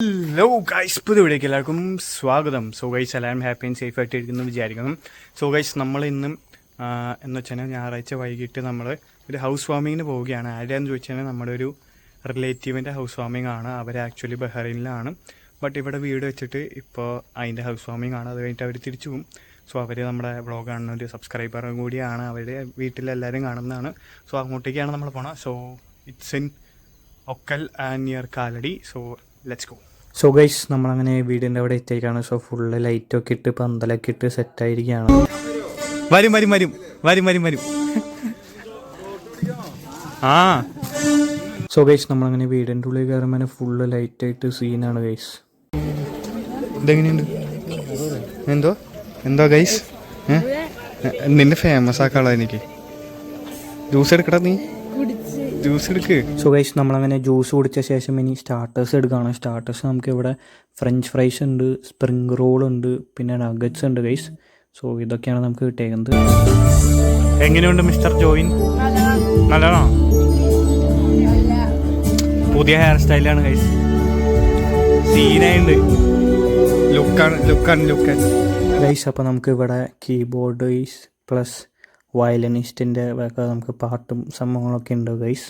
Hello guys, പുതിയ വീഡിയോക്ക് എല്ലാവർക്കും സ്വാഗതം. സോ ഗൈസ്, എല്ലാവരും ഹാപ്പി ആൻഡ് സേഫ് ആയിട്ട് ഇരിക്കുന്നു വിചാരിക്കുന്നു. സോ ഗൈസ്, നമ്മൾ ഇന്നും എന്ന് വെച്ചാൽ ഞായറാഴ്ച വൈകിട്ട് നമ്മൾ ഒരു ഹൗസ് വാമിങ്ങിന് പോവുകയാണ്. ആരുടെയാണെന്ന് ചോദിച്ചാൽ നമ്മുടെ ഒരു റിലേറ്റീവിൻ്റെ ഹൗസ് വാമിംഗ് ആണ്. അവർ ആക്ച്വലി ബഹ്റൈനിലാണ്, ബട്ട് ഇവിടെ വീട് വെച്ചിട്ട് ഇപ്പോൾ അതിൻ്റെ ഹൗസ് വാമിംഗ് ആണ്. അത് കഴിഞ്ഞിട്ട് അവർ തിരിച്ചു പോകും. സോ അവർ നമ്മുടെ വ്ളോഗ് കാണുന്ന ഒരു സബ്സ്ക്രൈബറും കൂടിയാണ്. അവരുടെ വീട്ടിലെല്ലാവരും കാണുന്നതാണ്. സോ അങ്ങോട്ടേക്കാണ് നമ്മൾ പോകണം. So it's in Okkal and near Kalady. So let's go. So guys, നമ്മളങ്ങനെ വീടിൻ്റെ അവിടെ എത്തിയേക്കാണ്. സോ ഫുള്ള് ലൈറ്റൊക്കെ ഇട്ട് പന്തലൊക്കെ ഇട്ട് സെറ്റായിരിക്കുകയാണ്. വരും വരും വരും വരും വരും വരും ആ സോ ഗൈസ്, നമ്മളങ്ങനെ വീടിൻ്റെ ഉള്ളിൽ കയറുമ്പോൾ ഫുള്ള് ലൈറ്റായിട്ട് സീനാണ് ഗൈസ്. ഇതെങ്ങനെയുണ്ട്? എന്തോ എന്തോ ഗൈസ്, നിന്നെ ഫേമസ് ആക്കാളോ എനിക്ക്. ജ്യൂസ് എടുക്കടാ, നീ ജ്യൂസ് എടുക്ക്. സോ ഗൈസ്, നമ്മളങ്ങനെ ജ്യൂസ് കുടിച്ച ശേഷം ഇനി സ്റ്റാർട്ടേഴ്സ് എടുക്കുകയാണ്. സ്റ്റാർട്ടേഴ്സ് നമുക്ക് ഇവിടെ ഫ്രഞ്ച് ഫ്രൈസ് ഉണ്ട്, സ്പ്രിംഗ് റോൾ ഉണ്ട്, പിന്നെ നഗറ്റ്സ് ഉണ്ട് ഗൈസ്. സോ ഇതൊക്കെയാണ് നമുക്ക് കിട്ടിയേക്കുന്നത്. എങ്ങനെയുണ്ട് മിസ്റ്റർ ജോയിൻ? നല്ലതാണോ? പുതിയ ഹെയർ സ്റ്റൈലാണ് ഗൈസ്, സീനായിട്ടുണ്ട്. ലുക്കാണ് ഗൈസ്. അപ്പോൾ നമുക്ക് ഇവിടെ കീബോർഡ് പ്ലസ് വയലിനിസ്റ്റിൻ്റെ ഒക്കെ നമുക്ക് പാട്ടും സംഭവങ്ങളൊക്കെ ഉണ്ട് ഗൈസ്.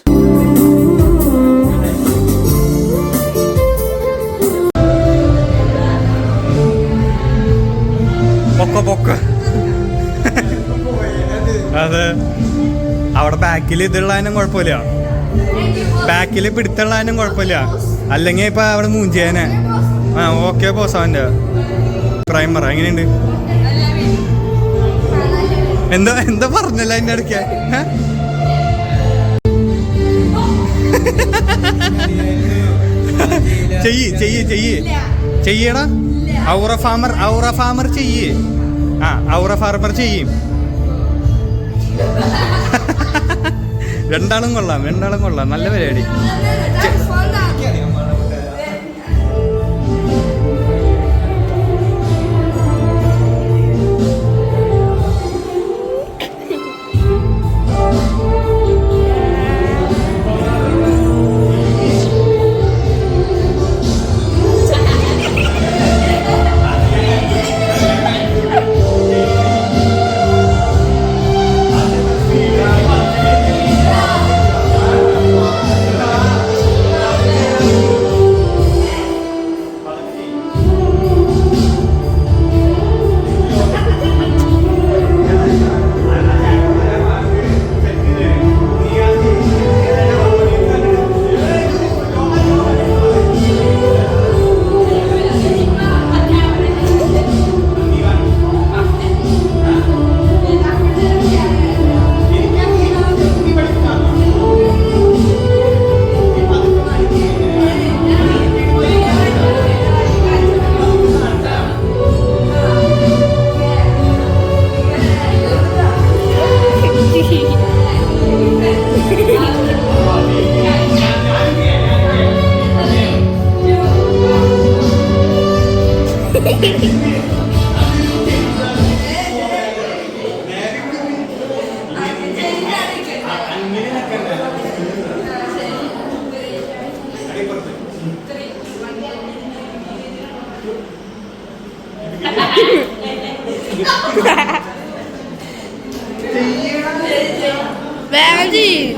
പൊക്ക അത് അവിടെ ബാക്കിൽ ഇതുള്ളതിനും കുഴപ്പമില്ല, ബാക്കിൽ പിടുത്തുള്ളതിനും കുഴപ്പമില്ല. അല്ലെങ്കിൽ ഇപ്പൊ അവിടെ മൂഞ്ചേനെ. ഓക്കെ ബോസ്, അവൻ്റെ പ്രൈമർ എങ്ങനെയുണ്ട്? എന്താ പറഞ്ഞല്ല അതിൻ്റെ ഇടയ്ക്ക്? ചെയ്യടാ. ഔറ ഫാമർ ചെയ്യേ. ഔറ ഫാർമർ ചെയ്യും. രണ്ടാളും കൊള്ളാം, നല്ല പരിപാടി.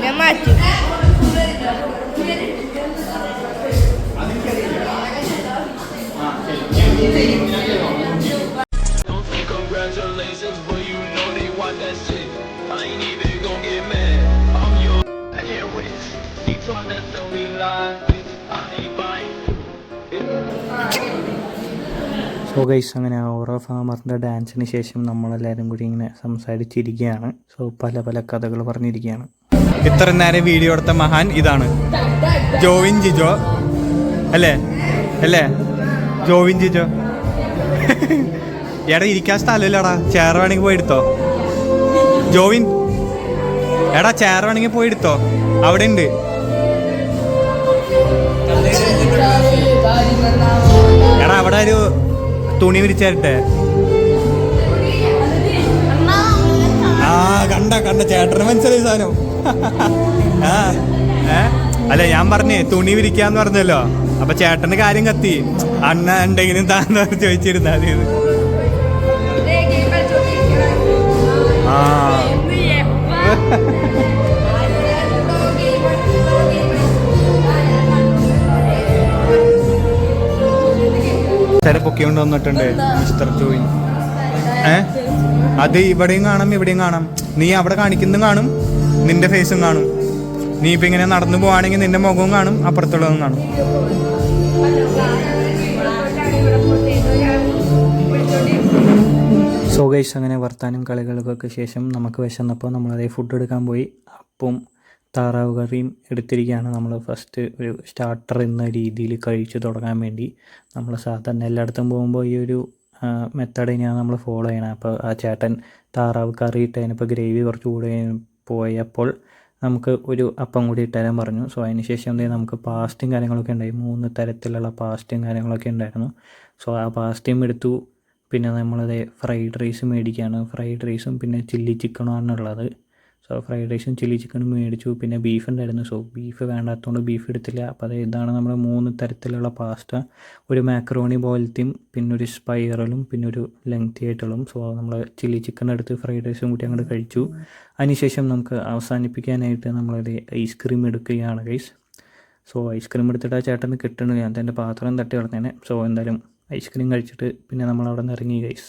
ഞാൻ മാറ്റി. സോ ഗൈസ്, അങ്ങനെ ഔറ ഫാമറിൻ്റെ ഡാൻസിന് ശേഷം നമ്മളെല്ലാവരും കൂടി ഇങ്ങനെ സംസാരിച്ചിരിക്കുകയാണ്. സോ പല കഥകൾ പറഞ്ഞിരിക്കുകയാണ്. ഇത്ര നേരം വീഡിയോ എടുത്ത മഹാൻ ഇതാണ് ജോവിൻ ജിജോ, അല്ലേ ജോവിൻ ജിജോ. എടാ, ഇരിക്കാൻ സ്ഥലമില്ലടാ, ചെയർ വേണമെങ്കിൽ പോയി എടുത്തോ. ജോവിൻ, എടാ ചെയർ വേണമെങ്കിൽ പോയി എടുത്തോ, അവിടെ ഉണ്ട്. എടാ, അവിടെ ഒരു തുണി വിരിച്ചേരട്ടെ. കണ്ട ചേട്ടന് മനസ്സിലായി സാധനം. അല്ല ഞാൻ പറഞ്ഞേ തുണി വിരിക്കാന്ന് പറഞ്ഞല്ലോ, അപ്പൊ ചേട്ടന്റെ കാര്യം കത്തി. അണ്ണ എന്തെങ്കിലും താന്ന് ചോദിച്ചിരുന്നാ മതി. ആ ചില പൊക്കിക്കൊണ്ട് വന്നിട്ടുണ്ട് മിസ്റ്റർ ജോയി. അത് ഇവിടെയും കാണാം ഇവിടെയും കാണാം. നീ അവിടെ കാണിക്കുന്നതും കാണും, നിന്റെ ഫേസും കാണും. നീ ഇപ്പൊ ഇങ്ങനെ നടന്നു പോവാണെങ്കിൽ നിന്റെ മുഖവും കാണും, അപ്പുറത്തുള്ളതും കാണും. സോ ഗൈസ്, അങ്ങനെ വർത്താനം കളികൾക്കൊക്കെ ശേഷം നമുക്ക് വിശന്നപ്പോൾ നമ്മളതേ ഫുഡ് എടുക്കാൻ പോയി. അപ്പം താറാവ് കറിയും എടുത്തിരിക്കുകയാണ്. നമ്മൾ ഫസ്റ്റ് ഒരു സ്റ്റാർട്ടർ എന്ന രീതിയിൽ കഴിച്ച് തുടങ്ങാൻ വേണ്ടി നമ്മൾ സാധാരണ എല്ലായിടത്തും പോകുമ്പോൾ ഈ ഒരു മെത്തേഡ് തന്നെയാണ് നമ്മൾ ഫോളോ ചെയ്യണം. അപ്പോൾ ആ ചേട്ടൻ താറാവ് കറി ഇട്ടതിനിപ്പോൾ ഗ്രേവി കുറച്ച് കൂടെ പോയപ്പോൾ നമുക്ക് ഒരു അപ്പം കൂടി ഇട്ടുതരാൻ പറഞ്ഞു. സോ അതിന് ശേഷം എന്തെങ്കിലും നമുക്ക് പാസ്റ്റും കാര്യങ്ങളൊക്കെ ഉണ്ടായി. 3 തരത്തിലുള്ള പാസ്റ്റും കാര്യങ്ങളൊക്കെ ഉണ്ടായിരുന്നു. സോ ആ പാസ്റ്റും എടുത്തു. പിന്നെ നമ്മളത് ഫ്രൈഡ് റൈസ് മേടിക്കുകയാണ്. ഫ്രൈഡ് റൈസും പിന്നെ ചില്ലി ചിക്കനുമാണ് ഉള്ളത്. സോ ഫ്രൈഡ് റൈസും ചില്ലി ചിക്കനും മേടിച്ചു. പിന്നെ ബീഫ് ഉണ്ടായിരുന്നു. സോ ബീഫ് വേണ്ടാത്തതുകൊണ്ട് ബീഫ് എടുത്തില്ല. അപ്പോൾ അത് ഇതാണ് നമ്മുടെ 3 തരത്തിലുള്ള പാസ്റ്റ. ഒരു മാക്രോണി പോലത്തെയും പിന്നെ ഒരു സ്പൈറലും പിന്നെ ഒരു ലെങ്തി ആയിട്ടുള്ളതും. സോ നമ്മൾ ചില്ലി ചിക്കൻ എടുത്ത് ഫ്രൈഡ് റൈസും കൂട്ടി അങ്ങോട്ട് കഴിച്ചു. അതിനുശേഷം നമുക്ക് അവസാനിപ്പിക്കാനായിട്ട് നമ്മളൊരു ഐസ്ക്രീം എടുക്കുകയാണ് ഗൈസ്. സോ ഐസ്ക്രീം എടുത്തിട്ട് ആ ചേട്ടന് കിട്ടണു. ഞാൻ എൻ്റെ പാത്രം തട്ടി കളഞ്ഞേനെ. സോ എന്തായാലും ഐസ്ക്രീം കഴിച്ചിട്ട് പിന്നെ നമ്മളവിടെ നിന്ന് ഇറങ്ങി ഗൈസ്.